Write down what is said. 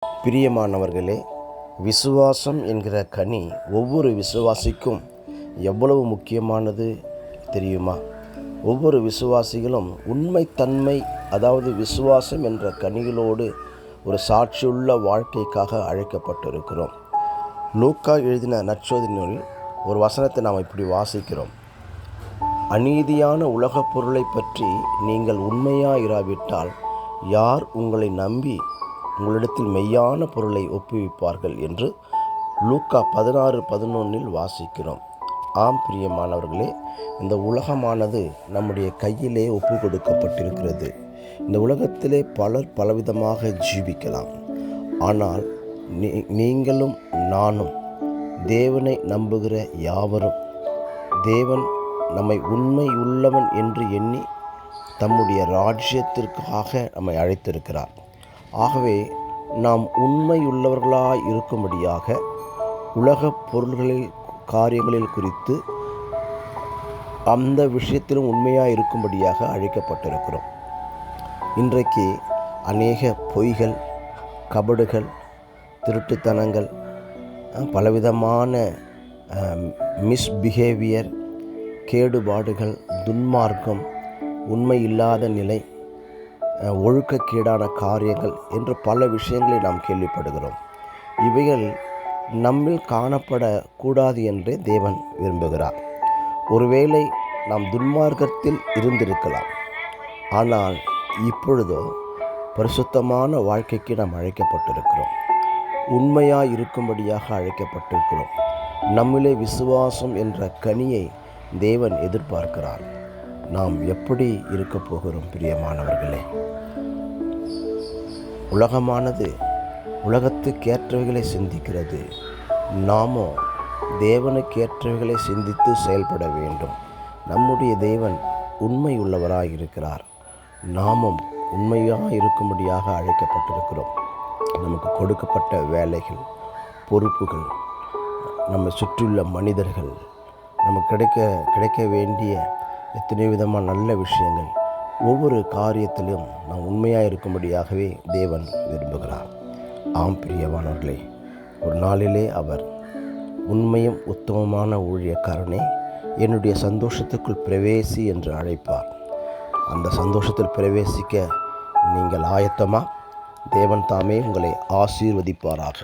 பிரியமானவர்களே, விசுவாசம் என்கிற கனி ஒவ்வொரு விசுவாசிக்கும் எவ்வளவு முக்கியமானது தெரியுமா? ஒவ்வொரு விசுவாசிகளும் உண்மைத்தன்மை, அதாவது விசுவாசம் என்ற கனிகளோடு ஒரு சாட்சியுள்ள வாழ்க்கைக்காக அழைக்கப்பட்டிருக்கிறோம். லூக்கா எழுதின நற்செய்தி நூலில் ஒரு வசனத்தை நாம் இப்படி வாசிக்கிறோம். அநீதியான உலகப் பொருளை பற்றி நீங்கள் உண்மையாயிராவிட்டால் யார் உங்களை நம்பி உங்களிடத்தில் மெய்யான பொருளை ஒப்புவிப்பார்கள் என்று லூக்கா 16:11 வாசிக்கிறோம். ஆம் பிரியமானவர்களே, இந்த உலகமானது நம்முடைய கையிலே ஒப்பு கொடுக்கப்பட்டிருக்கிறது. இந்த உலகத்திலே பலர் பலவிதமாக ஜீவிக்கலாம். ஆனால் நீங்களும் நானும் தேவனை நம்புகிற யாவரும் தேவன் நம்மை உண்மை உள்ளவன் என்று எண்ணி தம்முடைய ராஜ்யத்திற்காக நம்மை அழைத்திருக்கிறார். ஆகவே நாம் உண்மையுள்ளவர்களாய் இருக்கும்படியாக உலகப் பொருள்களில் காரியங்களில் குறித்து அந்த விஷயத்திலும் உண்மையாக இருக்கும்படியாக அழைக்கப்பட்டிருக்கிறோம். இன்றைக்கு அநேக பொய்கள், கபடுகள், திருட்டுத்தனங்கள், பலவிதமான மிஸ்பிஹேவியர், கேடுபாடுகள், துன்மார்க்கம், உண்மை இல்லாத நிலை, ஒழுக்கக்கேடான காரியங்கள் என்று பல விஷயங்களை நாம் கேள்விப்படுகிறோம். இவைகள் நம்மில் காணப்படக்கூடாது என்றே தேவன் விரும்புகிறார். ஒருவேளை நாம் துன்மார்க்கத்தில் இருந்திருக்கலாம், ஆனால் இப்பொழுதோ பரிசுத்தமான வாழ்க்கைக்கு நாம் அழைக்கப்பட்டிருக்கிறோம். உண்மையாக இருக்கும்படியாக அழைக்கப்பட்டிருக்கிறோம். நம்மிலே விசுவாசம் என்ற கனியை தேவன் எதிர்பார்க்கிறார். நாம் எப்படி இருக்கப் போகிறோம் பிரியமானவர்களே? உலகமானது உலகத்துக்கேற்றவைகளை சிந்திக்கிறது. நாமோ தேவனுக்கேற்றவைகளை சிந்தித்து செயல்பட வேண்டும். நம்முடைய தேவன் உண்மை உள்ளவராக இருக்கிறார். நாமும் உண்மையாக இருக்கும்படியாக அழைக்கப்பட்டிருக்கிறோம். நமக்கு கொடுக்கப்பட்ட வேலைகள், பொறுப்புகள், நம்மை சுற்றியுள்ள மனிதர்கள், நமக்கு கிடைக்க வேண்டிய எத்தனை விதமான நல்ல விஷயங்கள், ஒவ்வொரு காரியத்திலும் நாம் உண்மையாக இருக்கும்படியாகவே தேவன் விரும்புகிறார். ஆம் பிரியமானவர்களே, ஒரு நாளிலே அவர் உண்மையும் உத்தமமான ஊழியக்காரனே, என்னுடைய சந்தோஷத்துக்குள் பிரவேசி என்று அழைப்பார். அந்த சந்தோஷத்தில் பிரவேசிக்க நீங்கள் ஆயத்தமா? தேவன் தாமே உங்களை ஆசீர்வதிப்பாராக.